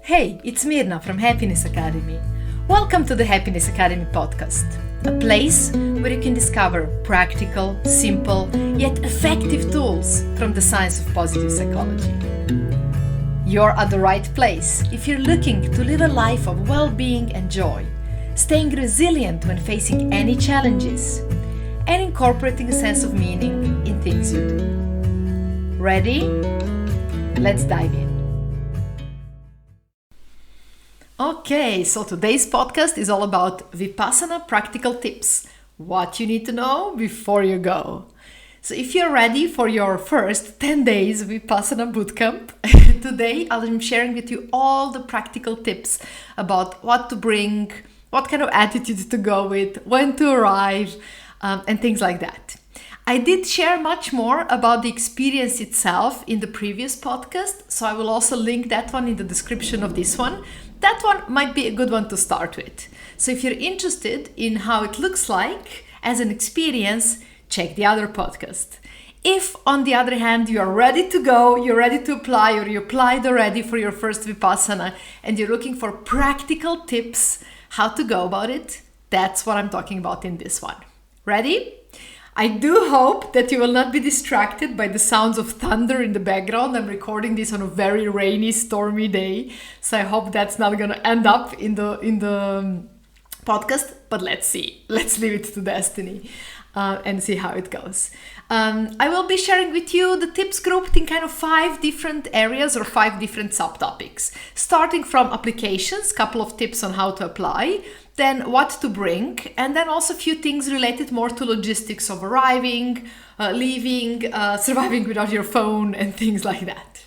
Hey, it's Mirna from Happiness Academy. Welcome to the Happiness Academy podcast, a place where you can discover practical, simple, yet effective tools from the science of positive psychology. You're at the right place if you're looking to live a life of well-being and joy, staying resilient when facing any challenges, and incorporating a sense of meaning in things you do. Ready? Let's dive in. Okay, so today's podcast is all about Vipassana practical tips. What you need to know before you go. So if you're ready for your first 10 days Vipassana bootcamp, today I'm sharing with you all the practical tips about what to bring, what kind of attitude to go with, when to arrive, and things like that. I did share much more about the experience itself in the previous podcast, so I will also link that one in the description of this one. That one might be a good one to start with. So if you're interested in how it looks like as an experience, check the other podcast. If, on the other hand, you are ready to go, you're ready to apply, or you applied already for your first Vipassana, and you're looking for practical tips how to go about it, that's what I'm talking about in this one. Ready? I do hope that you will not be distracted by the sounds of thunder in the background. I'm recording this on a very rainy, stormy day, so I hope that's not going to end up in the podcast, but let's see. Let's leave it to destiny and see how it goes. I will be sharing with you the tips grouped in kind of 5 different areas or 5 different subtopics, starting from applications, couple of tips on how to apply, then what to bring, and then also a few things related more to logistics of arriving, leaving, surviving without your phone, and things like that.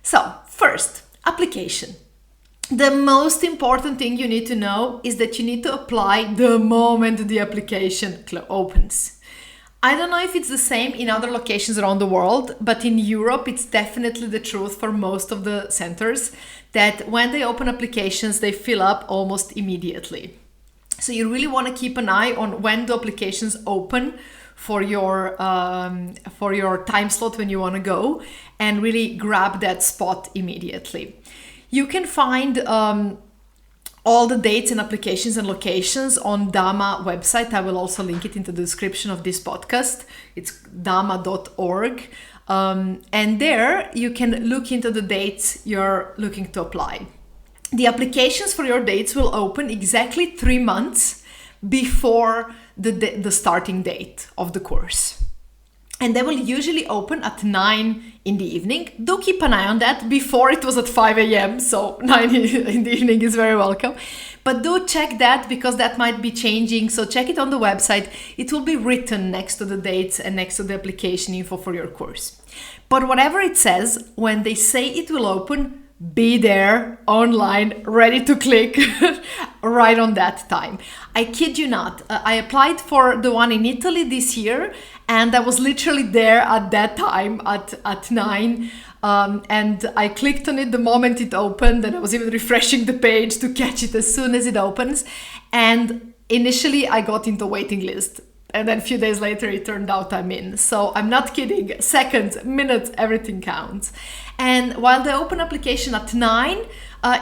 So, first, application. The most important thing you need to know is that you need to apply the moment the application opens. I don't know if it's the same in other locations around the world, but in Europe, it's definitely the truth for most of the centers that when they open applications, they fill up almost immediately. So you really want to keep an eye on when the applications open for your time slot when you want to go, and really grab that spot immediately. You can find all the dates and applications and locations on Dhamma website. I will also link it in the description of this podcast. It's dhamma.org. And there you can look into the dates you're looking to apply. The applications for your dates will open exactly 3 months before the starting date of the course. And they will usually open at 9 in the evening. Do keep an eye on that. Before it was at 5 a.m., so 9 in the evening is very welcome. But do check that because that might be changing. So check it on the website. It will be written next to the dates and next to the application info for your course. But whatever it says, when they say it will open, be there online, ready to click right on that time. I kid you not. I applied for the one in Italy this year, and I was literally there at that time at 9. And I clicked on it the moment it opened, and I was even refreshing the page to catch it as soon as it opens. And initially I got into waiting list. And then a few days later, it turned out I'm in. So I'm not kidding. Seconds, minutes, everything counts. And while they open application at 9,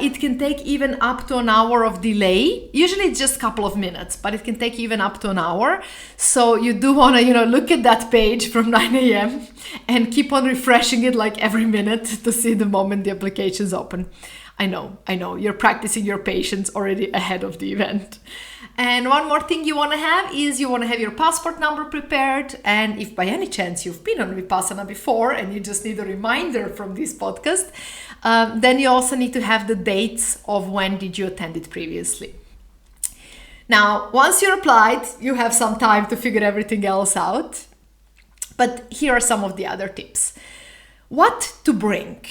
it can take even up to an hour of delay. Usually it's just a couple of minutes, but it can take even up to an hour. So you do want to, look at that page from 9 a.m. and keep on refreshing it like every minute to see the moment the application's open. I know, you're practicing your patience already ahead of the event. And one more thing you want to have is you want to have your passport number prepared. And if by any chance you've been on Vipassana before and you just need a reminder from this podcast, then you also need to have the dates of when did you attend it previously. Now, once you're applied, you have some time to figure everything else out. But here are some of the other tips. What to bring?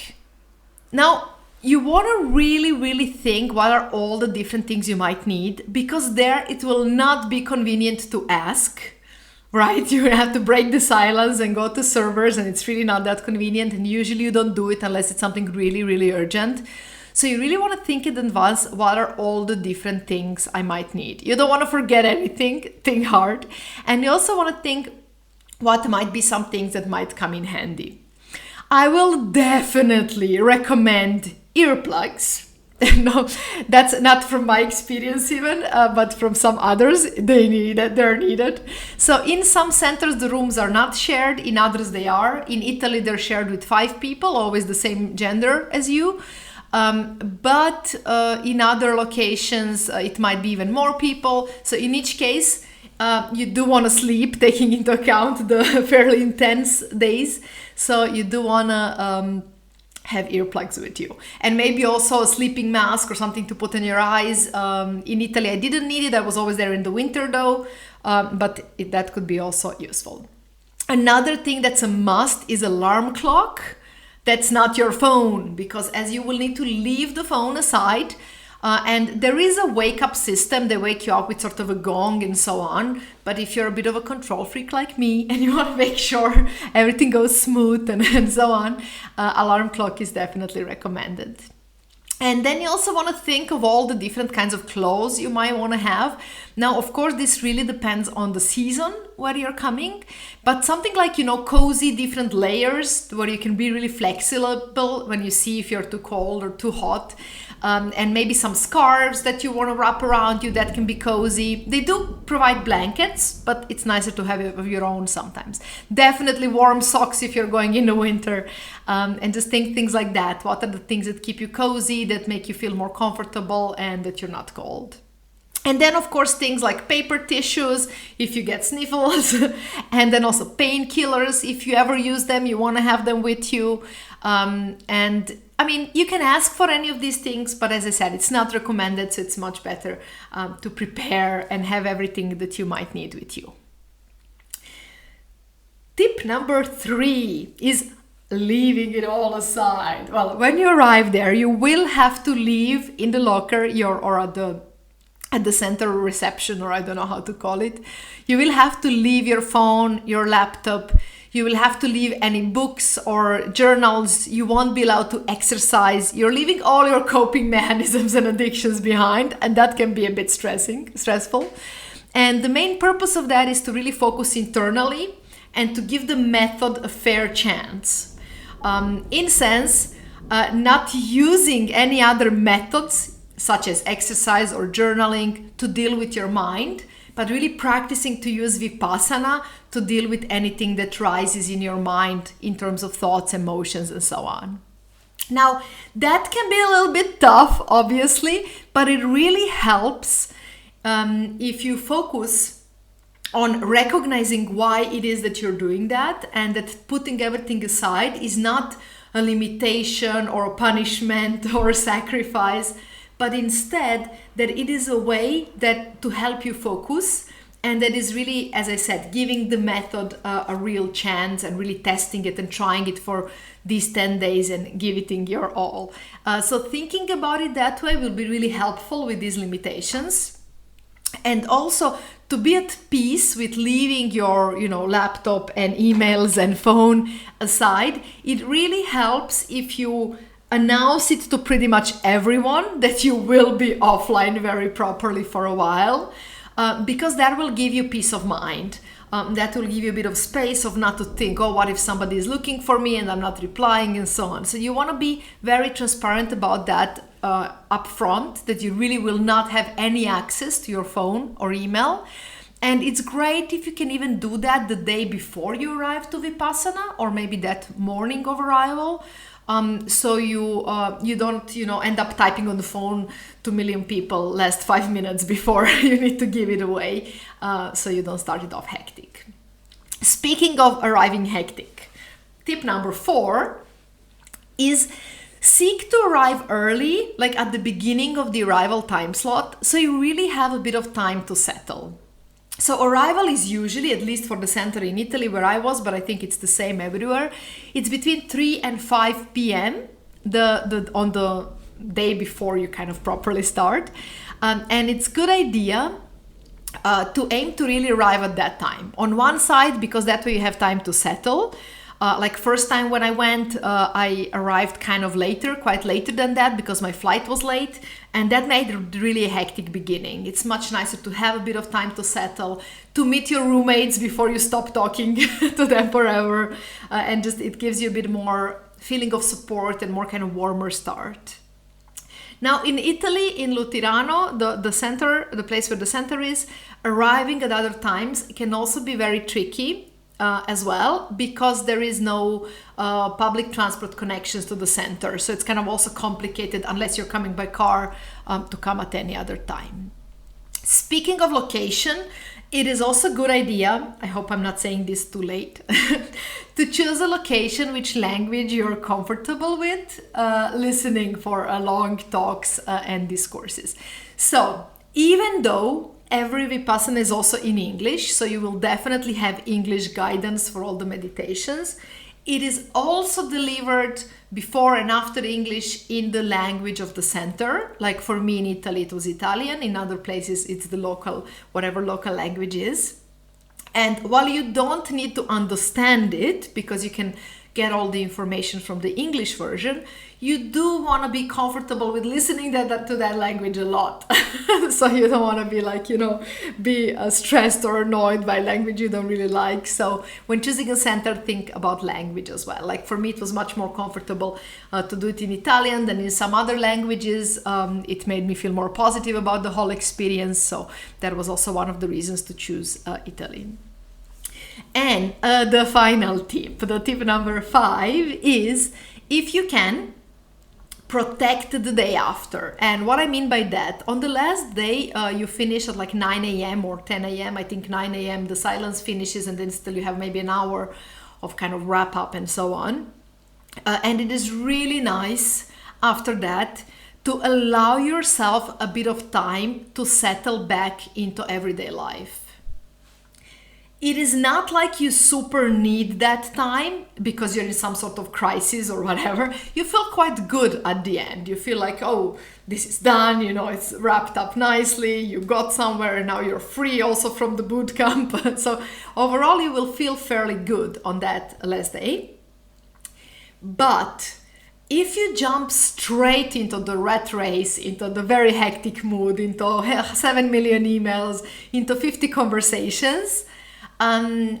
Now, you want to really think what are all the different things you might need, because there it will not be convenient to ask, right? You have to break the silence and go to servers, and it's really not that convenient, and usually you don't do it unless it's something really urgent. So you really want to think in advance, what are all the different things I might need? You don't want to forget anything, think hard. And you also want to think what might be some things that might come in handy. I will definitely recommend earplugs. No, that's not from my experience even, but from some others. They're needed. So in some centers the rooms are not shared, in others they are. In Italy they're shared with 5 people, always the same gender as you. But in other locations it might be even more people. So in each case you do want to sleep, taking into account the fairly intense days. So you do want to have earplugs with you, and maybe also a sleeping mask or something to put in your eyes. In Italy I didn't need it, I was always there in the winter though, but that could be also useful. Another thing that's a must is alarm clock. That's not your phone, because as you will need to leave the phone aside, and there is a wake up system. They wake you up with sort of a gong and so on. But if you're a bit of a control freak like me and you want to make sure everything goes smooth and so on, alarm clock is definitely recommended. And then you also want to think of all the different kinds of clothes you might want to have. Now, of course, this really depends on the season where you're coming, but something like, cozy different layers where you can be really flexible when you see if you're too cold or too hot. And maybe some scarves that you want to wrap around you that can be cozy. They do provide blankets, but it's nicer to have of your own sometimes. Definitely warm socks if you're going in the winter. And just think things like that. What are the things that keep you cozy, that make you feel more comfortable, and that you're not cold? And then, of course, things like paper tissues if you get sniffles, and then also painkillers. If you ever use them, you want to have them with you. And I mean, you can ask for any of these things, but as I said, it's not recommended, so it's much better to prepare and have everything that you might need with you. Tip number 3 is leaving it all aside. Well, when you arrive there, you will have to leave in the locker or at the center reception, or I don't know how to call it. You will have to leave your phone, your laptop. You will have to leave any books or journals. You won't be allowed to exercise. You're leaving all your coping mechanisms and addictions behind, and that can be a bit stressful. And the main purpose of that is to really focus internally and to give the method a fair chance. In sense, not using any other methods such as exercise or journaling to deal with your mind, but really practicing to use Vipassana to deal with anything that rises in your mind in terms of thoughts, emotions, and so on. Now, that can be a little bit tough, obviously, but it really helps if you focus on recognizing why it is that you're doing that, and that putting everything aside is not a limitation or a punishment or a sacrifice, but instead that it is a way that to help you focus, and that is really, as I said, giving the method a real chance and really testing it and trying it for these 10 days and giving it your all. So thinking about it that way will be really helpful with these limitations. And also to be at peace with leaving your laptop and emails and phone aside, it really helps if you announce it to pretty much everyone that you will be offline very properly for a while, because that will give you peace of mind. That will give you a bit of space of not to think, oh, what if somebody is looking for me and I'm not replying, and so on. So you want to be very transparent about that up front, that you really will not have any access to your phone or email. And it's great if you can even do that the day before you arrive to Vipassana, or maybe that morning of arrival. So you don't end up typing on the phone to a million people last 5 minutes before you need to give it away, so you don't start it off hectic. Speaking of arriving hectic, tip number 4 is seek to arrive early, like at the beginning of the arrival time slot, so you really have a bit of time to settle. So arrival is usually, at least for the center in Italy where I was, but I think it's the same everywhere, it's between 3 and 5 p.m. on the day before you kind of properly start. And it's a good idea to aim to really arrive at that time. On one side, because that way you have time to settle. Like first time when I went, I arrived kind of later, quite later than that, because my flight was late, and that made really a hectic beginning. It's much nicer to have a bit of time to settle, to meet your roommates before you stop talking to them forever, and just it gives you a bit more feeling of support and more kind of warmer start. Now in Italy, in Lutirano, the center, the place where the center is, arriving at other times can also be very tricky as well, because there is no public transport connections to the center. So it's kind of also complicated unless you're coming by car to come at any other time. Speaking of location, it is also a good idea, I hope I'm not saying this too late, to choose a location which language you're comfortable with listening for long talks and discourses. So even though every Vipassana is also in English, so you will definitely have English guidance for all the meditations, it is also delivered before and after English in the language of the center. Like for me in Italy, it was Italian. In other places, it's the local, whatever local language is. And while you don't need to understand it, because you can get all the information from the English version, you do want to be comfortable with listening to that language a lot. So you don't want to be like, be stressed or annoyed by language you don't really like. So when choosing a center, think about language as well. Like for me, it was much more comfortable to do it in Italian than in some other languages. It made me feel more positive about the whole experience. So that was also one of the reasons to choose Italy. And the final tip, the tip number 5 is, if you can, protect the day after. And what I mean by that, on the last day, you finish at like 9 a.m. or 10 a.m. I think 9 a.m. the silence finishes, and then still you have maybe an hour of kind of wrap up and so on. And it is really nice after that to allow yourself a bit of time to settle back into everyday life. It is not like you super need that time because you're in some sort of crisis or whatever. You feel quite good at the end. You feel like, oh, this is done, it's wrapped up nicely, you got somewhere, and now you're free also from the boot camp. So overall, you will feel fairly good on that last day. But if you jump straight into the rat race, into the very hectic mood, into 7 million emails, into 50 conversations,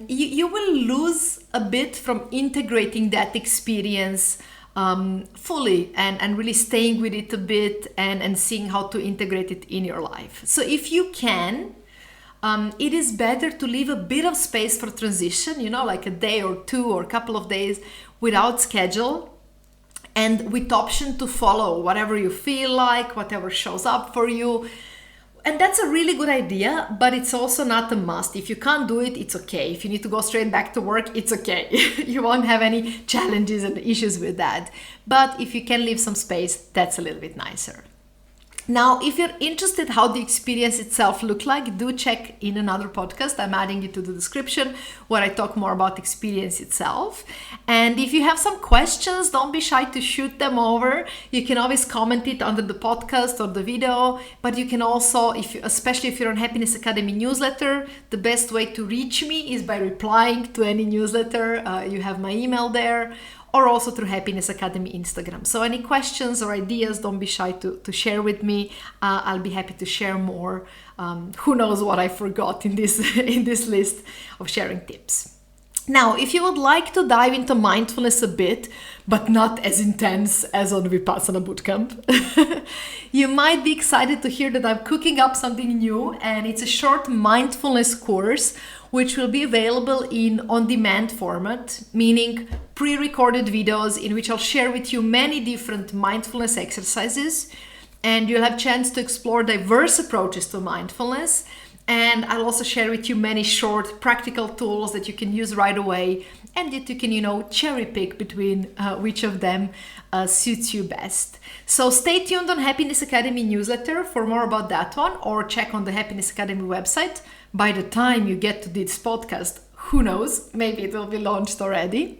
you will lose a bit from integrating that experience fully and really staying with it a bit and seeing how to integrate it in your life. So if you can, it is better to leave a bit of space for transition, like a day or two or a couple of days without schedule, and with option to follow whatever you feel like, whatever shows up for you. And that's a really good idea, but it's also not a must. If you can't do it, it's okay. If you need to go straight back to work, it's okay. You won't have any challenges and issues with that. But if you can leave some space, that's a little bit nicer. Now, if you're interested how the experience itself looked like, do check in another podcast. I'm adding it to the description where I talk more about experience itself. And if you have some questions, don't be shy to shoot them over. You can always comment it under the podcast or the video, but you can also, especially if you're on Happiness Academy newsletter, the best way to reach me is by replying to any newsletter. You have my email there, or also through Happiness Academy Instagram. So any questions or ideas, don't be shy to share with me. I'll be happy to share more. Who knows what I forgot in this list of sharing tips. Now, if you would like to dive into mindfulness a bit, but not as intense as on Vipassana Bootcamp, you might be excited to hear that I'm cooking up something new, and it's a short mindfulness course which will be available in on-demand format, meaning pre-recorded videos in which I'll share with you many different mindfulness exercises, and you'll have a chance to explore diverse approaches to mindfulness. And I'll also share with you many short practical tools that you can use right away and that you can, cherry pick between which of them suits you best. So stay tuned on Happiness Academy newsletter for more about that one, or check on the Happiness Academy website. By the time you get to this podcast, who knows, maybe it will be launched already.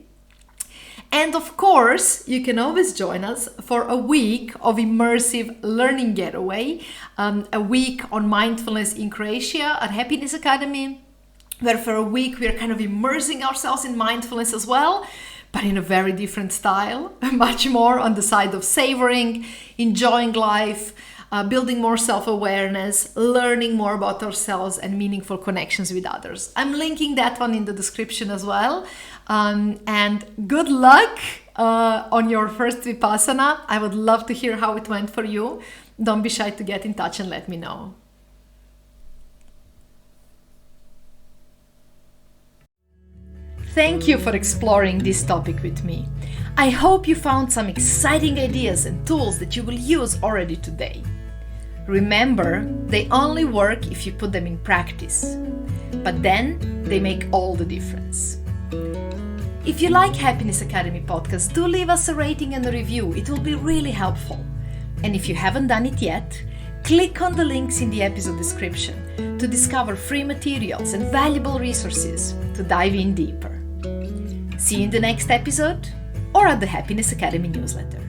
And of course, you can always join us for a week of immersive Learning Getaway, a week on mindfulness in Croatia at Happiness Academy, where for a week we are kind of immersing ourselves in mindfulness as well, but in a very different style, much more on the side of savoring, enjoying life, building more self-awareness, learning more about ourselves and meaningful connections with others. I'm linking that one in the description as well. And good luck on your first Vipassana. I would love to hear how it went for you. Don't be shy to get in touch and let me know. Thank you for exploring this topic with me. I hope you found some exciting ideas and tools that you will use already today. Remember, they only work if you put them in practice, but then they make all the difference. If you like Happiness Academy podcast, do leave us a rating and a review. It will be really helpful. And if you haven't done it yet, click on the links in the episode description to discover free materials and valuable resources to dive in deeper. See you in the next episode or at the Happiness Academy newsletter.